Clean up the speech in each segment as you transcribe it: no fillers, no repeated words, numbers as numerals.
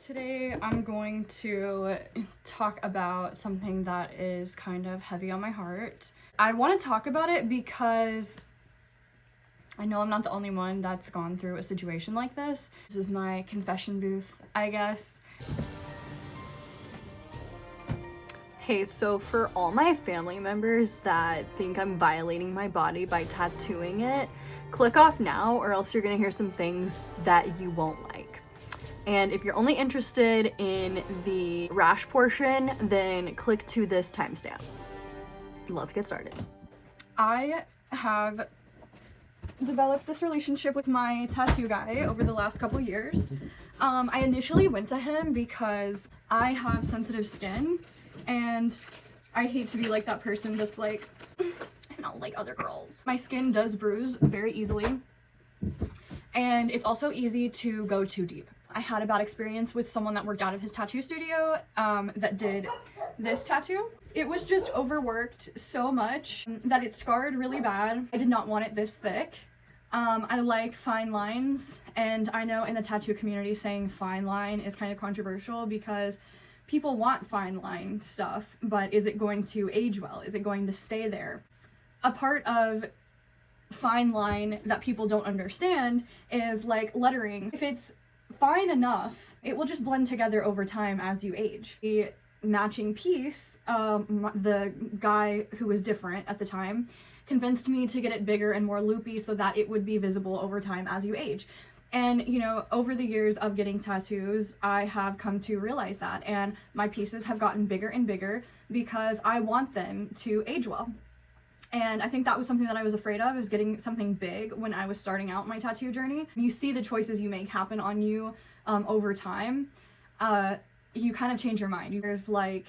Today I'm going to talk about something that is kind of heavy on my heart. I want to talk about it because I know I'm not the only one that's gone through a situation like this. This is my confession booth, I guess. Hey, so for all my family members that think I'm violating my body by tattooing it, click off now or else you're gonna hear some things that you won't like. And if you're only interested in the rash portion, then click to this timestamp. Let's get started. I have developed this relationship with my tattoo guy over the last couple years. I initially went to him because I have sensitive skin and I hate to be like that person that's like, I don't like other girls. My skin does bruise very easily and it's also easy to go too deep. I had a bad experience with someone that worked out of his tattoo studio that did this tattoo. It was just overworked so much that it scarred really bad. I did not want it this thick. I like fine lines, and I know in the tattoo community saying fine line is kind of controversial because people want fine line stuff, but is it going to age well? Is it going to stay there? A part of fine line that people don't understand is like lettering. If it's fine enough, it will just blend together over time as you age. The matching piece, the guy who was different at the time convinced me to get it bigger and more loopy so that it would be visible over time as you age. And you know, over the years of getting tattoos, I have come to realize that, and my pieces have gotten bigger and bigger because I want them to age well. And I think that was something that I was afraid of, is getting something big when I was starting out my tattoo journey. You see the choices you make happen on you over time. You kind of change your mind. There's like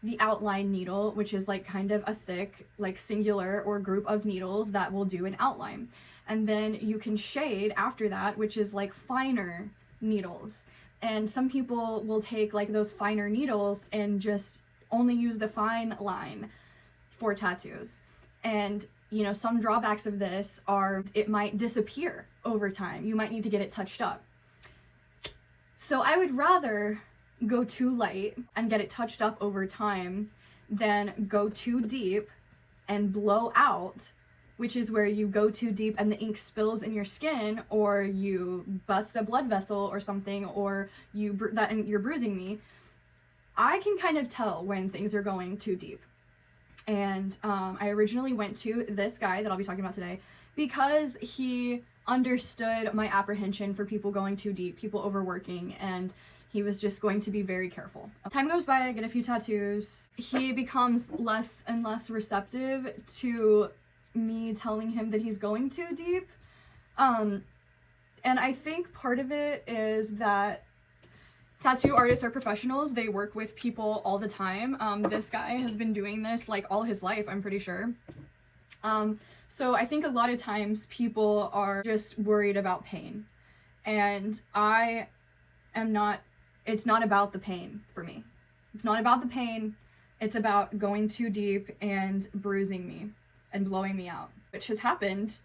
the outline needle, which is like kind of a thick, like singular or group of needles that will do an outline. And then you can shade after that, which is like finer needles. And some people will take like those finer needles and just only use the fine line for tattoos. And, you know, some drawbacks of this are it might disappear over time. You might need to get it touched up. So I would rather go too light and get it touched up over time than go too deep and blow out, which is where you go too deep and the ink spills in your skin, or you bust a blood vessel or something, or and you're bruising me. I can kind of tell when things are going too deep. And I originally went to this guy that I'll be talking about today because he understood my apprehension for people going too deep, people overworking, and he was just going to be very careful. Time goes by, I get a few tattoos. He becomes less and less receptive to me telling him that he's going too deep. And I think part of it is that tattoo artists are professionals. They work with people all the time. This guy has been doing this like all his life, I'm pretty sure. So I think a lot of times people are just worried about pain. And I am not, it's not about the pain for me. It's not about the pain. It's about going too deep and bruising me and blowing me out, which has happened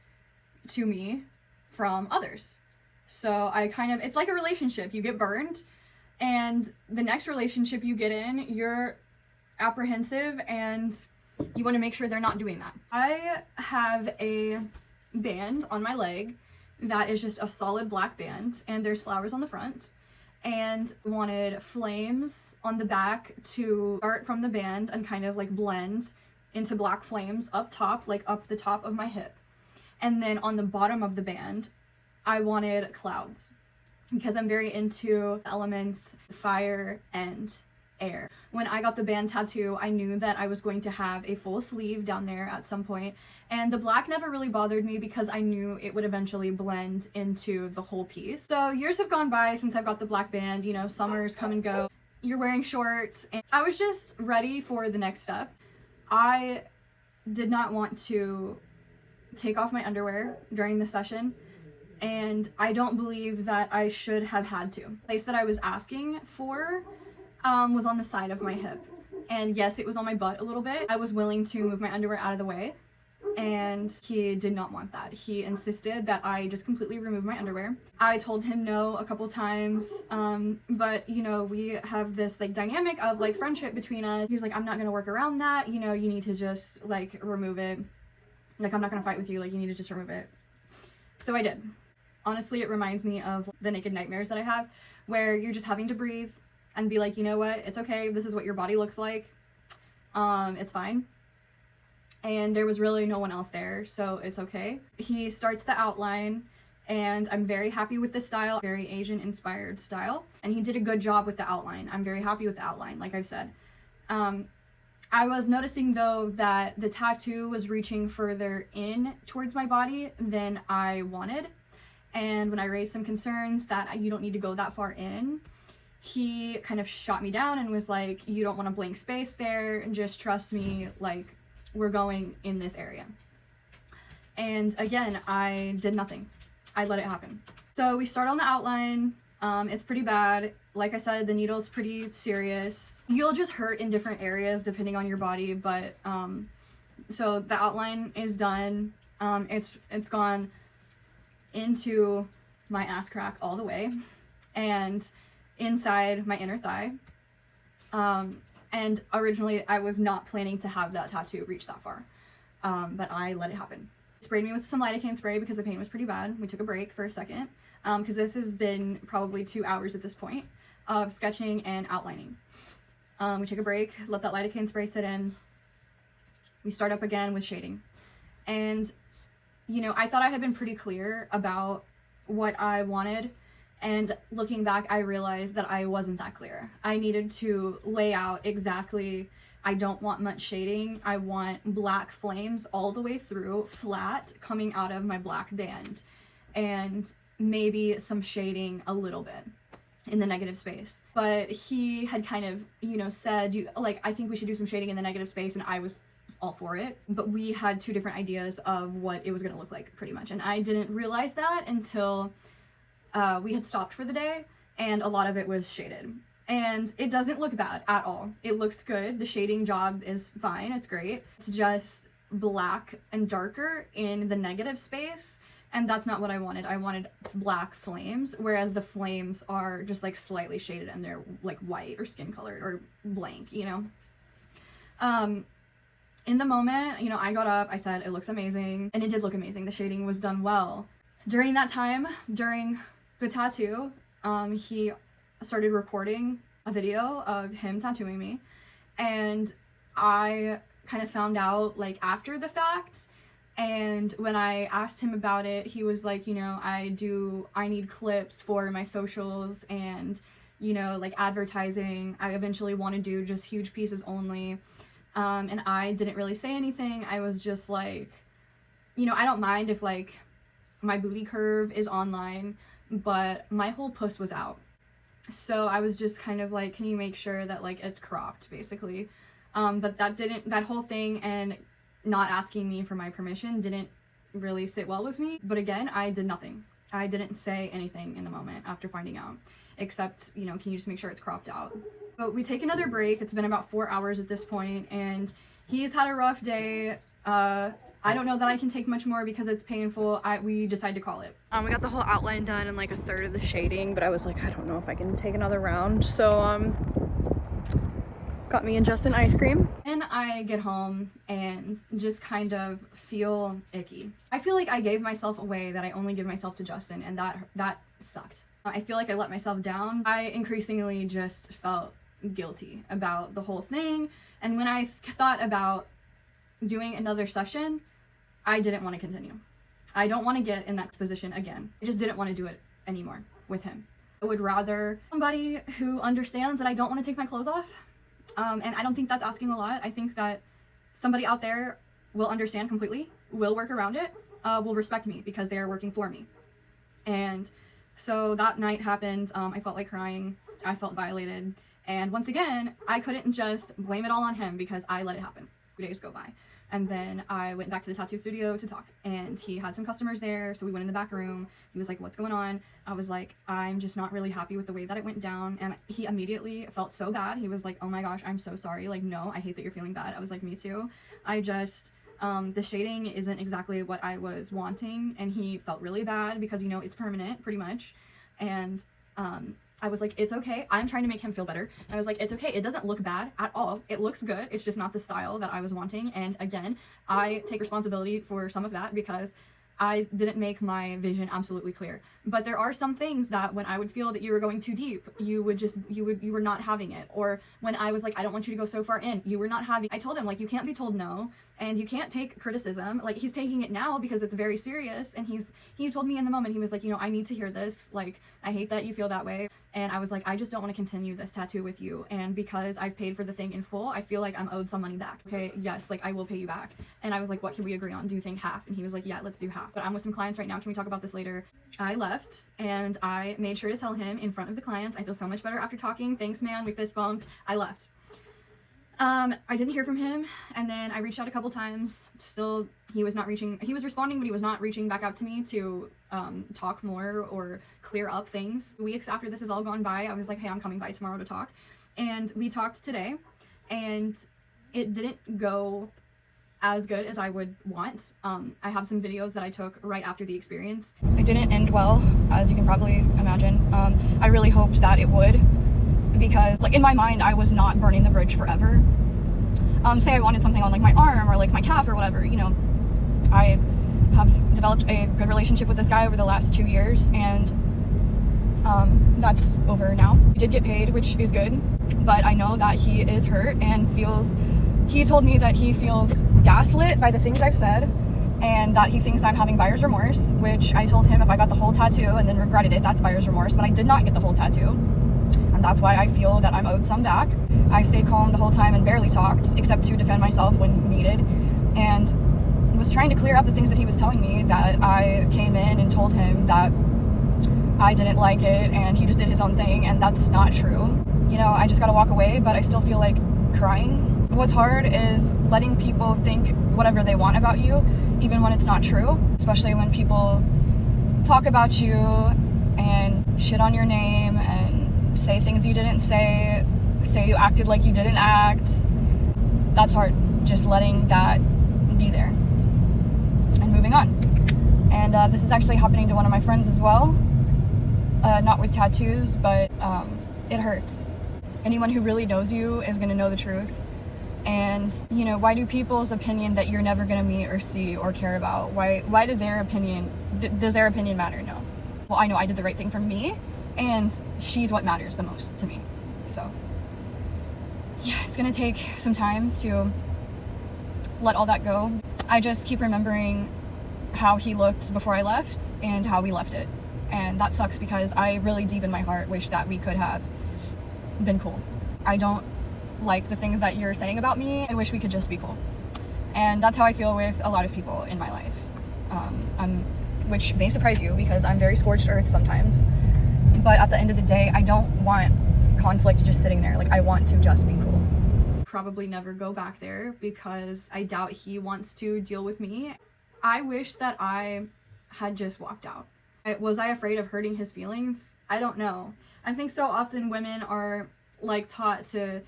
to me from others. So it's like a relationship. You get burned, and the next relationship you get in, you're apprehensive and you want to make sure they're not doing that. I have a band on my leg that is just a solid black band, and there's flowers on the front, and wanted flames on the back to start from the band and kind of like blend into black flames up top, like up the top of my hip. And then on the bottom of the band, I wanted clouds, because I'm very into elements, fire and air. When I got the band tattoo, I knew that I was going to have a full sleeve down there at some point, and the black never really bothered me because I knew it would eventually blend into the whole piece. So years have gone by since I've got the black band, you know, summers come and go, you're wearing shorts, and I was just ready for the next step. I did not want to take off my underwear during the session, and I don't believe that I should have had to. The place that I was asking for was on the side of my hip. And yes, it was on my butt a little bit. I was willing to move my underwear out of the way and he did not want that. He insisted that I just completely remove my underwear. I told him no a couple times, but you know, we have this like dynamic of like friendship between us. He was like, I'm not gonna work around that, you know, you need to just like remove it. Like, I'm not gonna fight with you, like, you need to just remove it. So I did. Honestly, it reminds me of the naked nightmares that I have, where you're just having to breathe and be like, you know what, it's okay, this is what your body looks like. It's fine. And there was really no one else there, so it's okay. He starts the outline, and I'm very happy with the style, very Asian inspired style, and he did a good job with the outline. I'm very happy with the outline, like I've said. I was noticing though that the tattoo was reaching further in towards my body than I wanted, and when I raised some concerns that you don't need to go that far in, he kind of shot me down and was like, you don't want a blank space there, just trust me, like, we're going in this area. And again, I did nothing. I let it happen. So we start on the outline. It's pretty bad. Like I said, the needle's pretty serious. You'll just hurt in different areas depending on your body, but so the outline is done. It's gone into my ass crack all the way and inside my inner thigh. And originally I was not planning to have that tattoo reach that far, but I let it happen. Sprayed me with some lidocaine spray because the pain was pretty bad. We took a break for a second, because this has been probably 2 hours at this point of sketching and outlining. We took a break, let that lidocaine spray sit in. We start up again with shading. And, you know, I thought I had been pretty clear about what I wanted. And looking back, I realized that I wasn't that clear. I needed to lay out exactly, I don't want much shading. I want black flames all the way through, flat, coming out of my black band. And maybe some shading a little bit in the negative space. But he had kind of, you know, said, I think we should do some shading in the negative space, and I was all for it. But we had 2 different ideas of what it was gonna look like, pretty much. And I didn't realize that until we had stopped for the day, and a lot of it was shaded. And it doesn't look bad at all. It looks good. The shading job is fine. It's great. It's just black and darker in the negative space, and that's not what I wanted. I wanted black flames, whereas the flames are just like slightly shaded and they're like white or skin colored or blank, you know? In the moment, you know, I got up, I said, it looks amazing, and it did look amazing. The shading was done well. During that time, during the tattoo, he started recording a video of him tattooing me, and I kind of found out like after the fact. And when I asked him about it, he was like, you know, I need clips for my socials and, you know, like advertising. I eventually want to do just huge pieces only. And I didn't really say anything. I was just like, you know, I don't mind if like my booty curve is online, but my whole puss was out. So I was just kind of like, can you make sure that like it's cropped, basically. But that whole thing and not asking me for my permission didn't really sit well with me. But again, I did nothing. I didn't say anything in the moment after finding out, except, you know, can you just make sure it's cropped out? But we take another break. It's been about 4 hours at this point, and he's had a rough day. I don't know that I can take much more because it's painful. We decided to call it. We got the whole outline done and like a third of the shading, but I was like, I don't know if I can take another round. So, got me and Justin ice cream. And I get home and just kind of feel icky. I feel like I gave myself away that I only give myself to Justin, and that sucked. I feel like I let myself down. I increasingly just felt guilty about the whole thing. And when I thought about doing another session, I didn't want to continue. I don't want to get in that position again. I just didn't want to do it anymore with him. I would rather somebody who understands that I don't want to take my clothes off. And I don't think that's asking a lot. I think that somebody out there will understand completely, will work around it, will respect me because they are working for me. And so that night happened. I felt like crying. I felt violated. And once again, I couldn't just blame it all on him because I let it happen. 2 days go by. And then I went back to the tattoo studio to talk, and he had some customers there, so we went in the back room. He was like, what's going on? I was like, I'm just not really happy with the way that it went down. And he immediately felt so bad. He was like, oh my gosh, I'm so sorry. Like, no, I hate that you're feeling bad. I was like, me too. The shading isn't exactly what I was wanting, and he felt really bad because, you know, it's permanent pretty much. And I was like, it's okay. I'm trying to make him feel better. And I was like, it's okay. It doesn't look bad at all. It looks good. It's just not the style that I was wanting. And again, I take responsibility for some of that because I didn't make my vision absolutely clear. But there are some things that when I would feel that you were going too deep, you were not having it. Or when I was like, I don't want you to go so far in, you were not having. I told him, like, you can't be told no, and you can't take criticism. Like, he's taking it now because it's very serious, and he told me in the moment, he was like, you know, I need to hear this. Like, I hate that you feel that way. And I was like, I just don't want to continue this tattoo with you. And because I've paid for the thing in full, I feel like I'm owed some money back. Okay, yes, like I will pay you back. And I was like, what can we agree on? Do you think half? And he was like, yeah, let's do half. But I'm with some clients right now. Can we talk about this later? I left and I made sure to tell him in front of the clients, I feel so much better after talking. Thanks, man. We fist bumped. I left. I didn't hear from him, and then I reached out a couple times. Still, he was responding, but he was not reaching back out to me to talk more or clear up things. Weeks after this has all gone by, I was like, hey, I'm coming by tomorrow to talk. And we talked today, and it didn't go as good as I would want. I have some videos that I took right after the experience. It didn't end well, as you can probably imagine. I really hoped that it would, because like in my mind I was not burning the bridge forever. Say I wanted something on like my arm or like my calf or whatever, you know. I have developed a good relationship with this guy over the last 2 years, and that's over now. We did get paid, which is good, but I know that he is hurt and he told me that he feels gaslit by the things I've said, and that he thinks I'm having buyer's remorse, which I told him if I got the whole tattoo and then regretted it, that's buyer's remorse, but I did not get the whole tattoo. And that's why I feel that I'm owed some back. I stayed calm the whole time and barely talked, except to defend myself when needed, and was trying to clear up the things that he was telling me, that I came in and told him that I didn't like it and he just did his own thing, and that's not true. You know, I just gotta walk away, but I still feel like crying. What's hard is letting people think whatever they want about you, even when it's not true, especially when people talk about you and shit on your name and say things you didn't say you acted like you didn't act. That's hard, just letting that be there and moving on. And this is actually happening to one of my friends as well, not with tattoos, but it hurts. Anyone who really knows you is going to know the truth. And, you know, why do people's opinion that you're never going to meet or see or care about, why does their opinion matter? No. Well, I know I did the right thing for me, and she's what matters the most to me. So, yeah, it's going to take some time to let all that go. I just keep remembering how he looked before I left and how we left it. And that sucks because I really deep in my heart wish that we could have been cool. I don't like the things that you're saying about me. I wish we could just be cool. And that's how I feel with a lot of people in my life. Which may surprise you because I'm very scorched earth sometimes. But at the end of the day, I don't want conflict just sitting there. Like, I want to just be cool. Probably never go back there because I doubt he wants to deal with me. I wish that I had just walked out. Was I afraid of hurting his feelings? I don't know. I think so often women are like taught to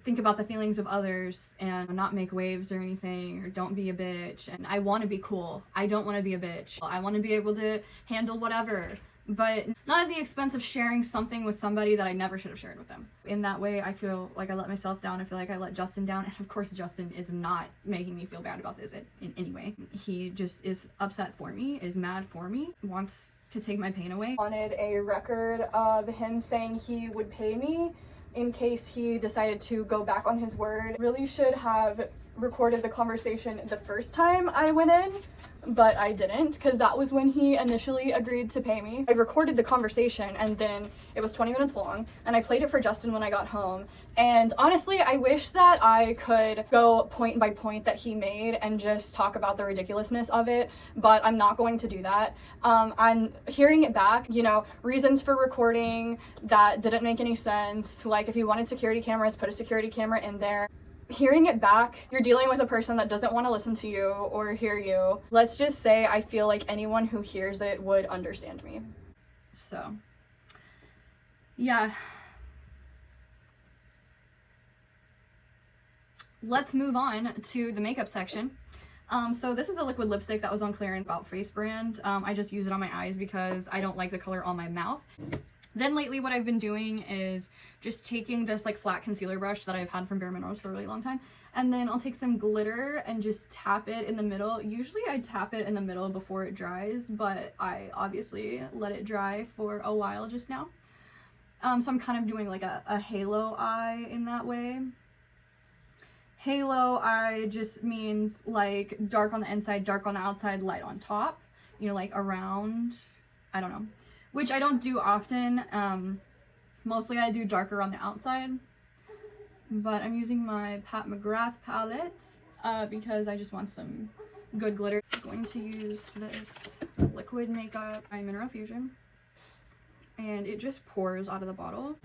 think about the feelings of others and not make waves or anything, or don't be a bitch. And I want to be cool. I don't want to be a bitch. I want to be able to handle whatever, but not at the expense of sharing something with somebody that I never should have shared with them. In that way, I feel like I let myself down. I feel like I let Justin down. And of course, Justin is not making me feel bad about this in any way. He just is upset for me, is mad for me, wants to take my pain away. Wanted a record of him saying he would pay me in case he decided to go back on his word. Really should have recorded the conversation the first time I went in, but I didn't, because that was when he initially agreed to pay me. I recorded the conversation, and then it was 20 minutes long, and I played it for Justin when I got home. And honestly, I wish that I could go point by point that he made and just talk about the ridiculousness of it, but I'm not going to do that. I'm hearing it back, you know, reasons for recording that didn't make any sense. Like, if you wanted security cameras, put a security camera in there. Hearing it back, you're dealing with a person that doesn't want to listen to you or hear you. Let's just say I feel like anyone who hears it would understand me. So, yeah. Let's move on to the makeup section. So this is a liquid lipstick that was on clearance about Face brand. I just use it on my eyes because I don't like the color on my mouth. Then lately what I've been doing is just taking this like flat concealer brush that I've had from Bare Minerals for a really long time, and then I'll take some glitter and just tap it in the middle. Usually I tap it in the middle before it dries, but I obviously let it dry for a while just now. So I'm kind of doing like a halo eye in that way. Halo eye just means like dark on the inside, dark on the outside, light on top, you know, like around, I don't know. Which I don't do often. Mostly I do darker on the outside. But I'm using my Pat McGrath palette because I just want some good glitter. I'm going to use this liquid makeup by Mineral Fusion. And it just pours out of the bottle.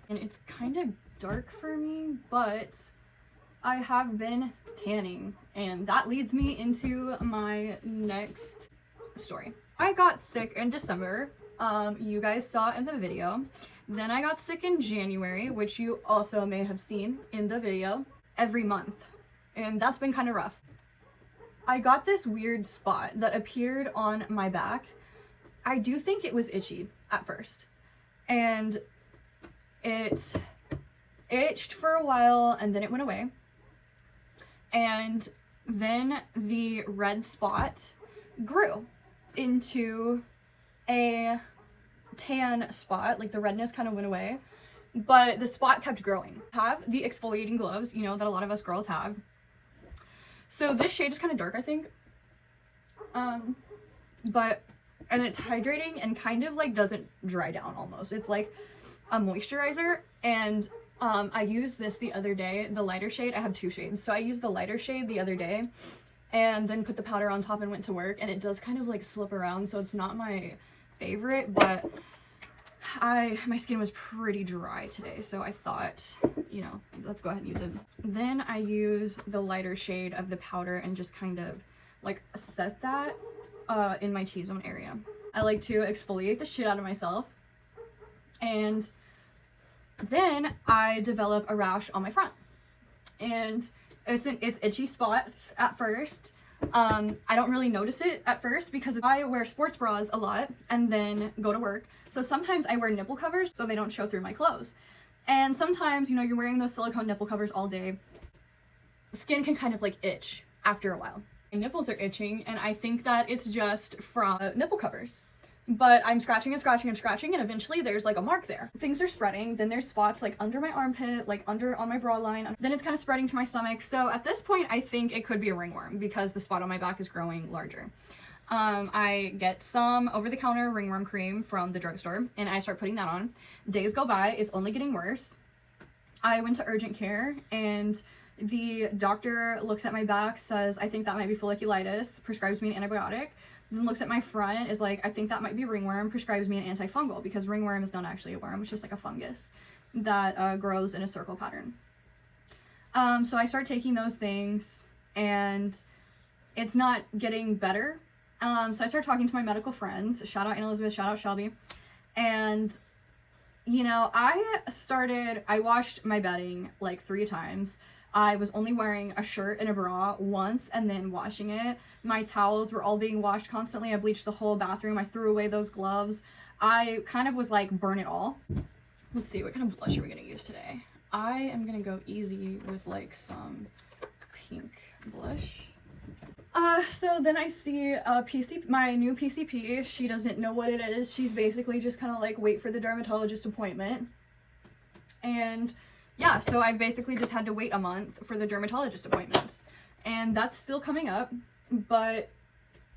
And it's kind of dark for me, but I have been tanning. And that leads me into my next story. I got sick in December. You guys saw in the video. Then I got sick in January, which you also may have seen in the video, every month. And that's been kind of rough. I got this weird spot that appeared on my back. I do think it was itchy at first. And it itched for a while and then it went away. And then the red spot grew into a tan spot, like the redness kind of went away, but the spot kept growing. Have the exfoliating gloves, you know, that a lot of us girls have. So this shade is kind of dark, I think. And it's hydrating and kind of like doesn't dry down almost. It's like a moisturizer, and I used this the other day, the lighter shade. I have two shades. So I used the lighter shade the other day and then put the powder on top and went to work, and it does kind of like slip around, so it's not my favorite, but my skin was pretty dry today, so I thought, you know, let's go ahead and use it. Then I use the lighter shade of the powder and just kind of like set that in my T-zone area. I like to exfoliate the shit out of myself, and then I develop a rash on my front, and it's itchy spots at first. I don't really notice it at first because I wear sports bras a lot and then go to work. So sometimes I wear nipple covers so they don't show through my clothes. And sometimes, you know, you're wearing those silicone nipple covers all day. Skin can kind of like itch after a while. My nipples are itching, and I think that it's just from nipple covers. But I'm scratching and scratching and scratching, and eventually there's like a mark there. Things are spreading, then there's spots like under my armpit, like under on my bra line, then it's kind of spreading to my stomach. So at this point I think it could be a ringworm because the spot on my back is growing larger. I get some over-the-counter ringworm cream from the drugstore and I start putting that on. Days go by, it's only getting worse. I went to urgent care and the doctor looks at my back, says, I think that might be folliculitis, prescribes me an antibiotic. Then looks at my front, is like, I think that might be ringworm, prescribes me an antifungal because ringworm is not actually a worm, it's just like a fungus that grows in a circle pattern. So I start taking those things and it's not getting better. So I start talking to my medical friends, shout out Anna Elizabeth, shout out Shelby. And, you know, I washed my bedding like 3 times. I was only wearing a shirt and a bra once and then washing it. My towels were all being washed constantly. I bleached the whole bathroom. I threw away those gloves. I kind of was like, burn it all. Let's see, what kind of blush are we gonna use today? I am gonna go easy with like some pink blush. So then I see my new PCP. She doesn't know what it is. She's basically just kind of like, wait for the dermatologist appointment. And yeah, so I've basically just had to wait a month for the dermatologist appointment. And that's still coming up, but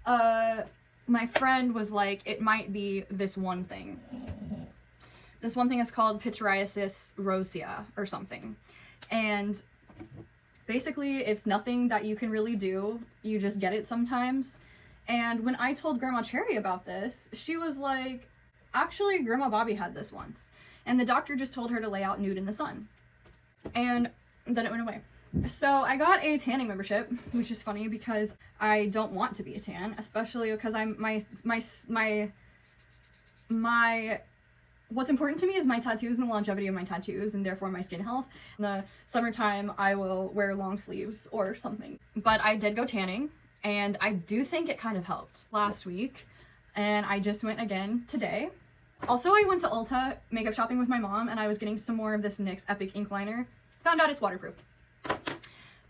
my friend was like, it might be this one thing. This one thing is called pityriasis rosea or something. And basically it's nothing that you can really do. You just get it sometimes. And when I told Grandma Cherry about this, she was like, actually Grandma Bobby had this once. And the doctor just told her to lay out nude in the sun. And then it went away. So I got a tanning membership, which is funny because I don't want to be a tan, especially because I'm my what's important to me is my tattoos and the longevity of my tattoos, and therefore my skin health. In the summertime, I will wear long sleeves or something. But I did go tanning, and I do think it kind of helped last week, and I just went again today. Also, I went to Ulta makeup shopping with my mom, and I was getting some more of this NYX Epic ink liner. Found out it's waterproof.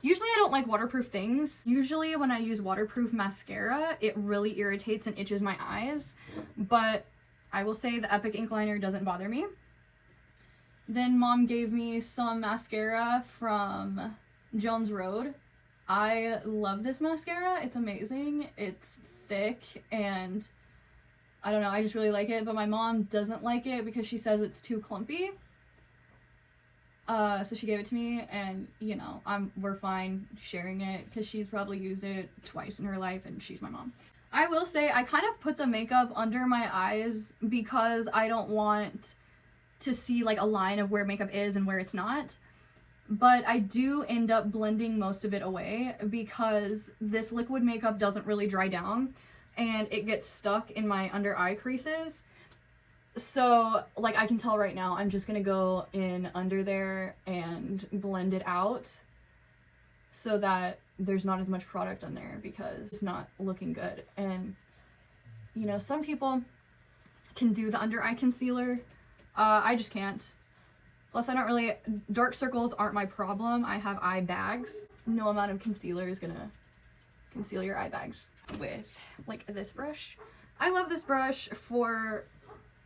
Usually I don't like waterproof things. Usually when I use waterproof mascara, it really irritates and itches my eyes, but I will say the Epic ink liner doesn't bother me. Then mom gave me some mascara from Jones Road. I love this mascara. It's amazing. It's thick and I don't know, I just really like it, but my mom doesn't like it because she says it's too clumpy. So she gave it to me, and you know, we're fine sharing it because she's probably used it twice in her life and she's my mom. I will say I kind of put the makeup under my eyes because I don't want to see like a line of where makeup is and where it's not. But I do end up blending most of it away because this liquid makeup doesn't really dry down and it gets stuck in my under eye creases. So, like, I can tell right now, I'm just gonna go in under there and blend it out so that there's not as much product on there because it's not looking good. And, you know, some people can do the under eye concealer. I just can't. Plus, I don't really, dark circles aren't my problem. I have eye bags. No amount of concealer is gonna conceal your eye bags. With, like, this brush. I love this brush for...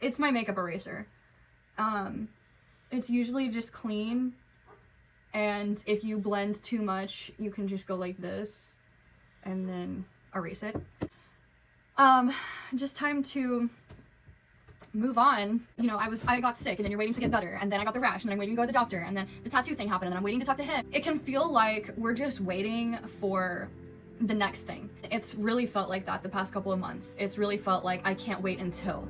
It's my makeup eraser. It's usually just clean, and if you blend too much, you can just go like this and then erase it. Just time to move on. You know, I got sick, and then you're waiting to get better, and then I got the rash, and then I'm waiting to go to the doctor, and then the tattoo thing happened, and then I'm waiting to talk to him. It can feel like we're just waiting for the next thing. It's really felt like that the past couple of months. It's really felt like I can't wait until.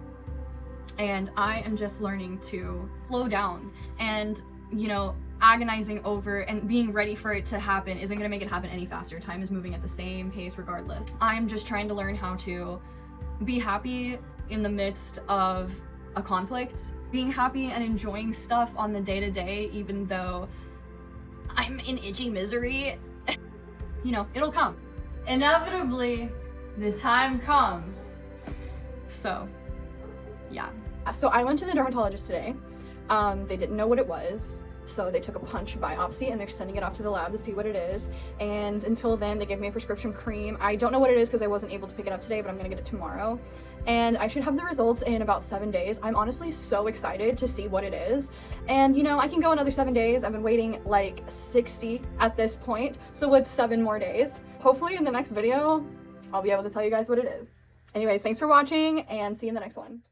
And I am just learning to slow down, and, you know, agonizing over and being ready for it to happen isn't going to make it happen any faster. Time is moving at the same pace regardless. I'm just trying to learn how to be happy in the midst of a conflict, being happy and enjoying stuff on the day-to-day, even though I'm in itchy misery. You know, it'll come. Inevitably, the time comes. So, yeah. So I went to the dermatologist today. They didn't know what it was, so they took a punch biopsy and they're sending it off to the lab to see what it is. And until then, they gave me a prescription cream. I don't know what it is because I wasn't able to pick it up today, but I'm gonna get it tomorrow. And I should have the results in about 7 days. I'm honestly so excited to see what it is. And you know, I can go another 7 days. I've been waiting like 60 at this point. So with 7 more days, hopefully in the next video, I'll be able to tell you guys what it is. Anyways, thanks for watching and see you in the next one.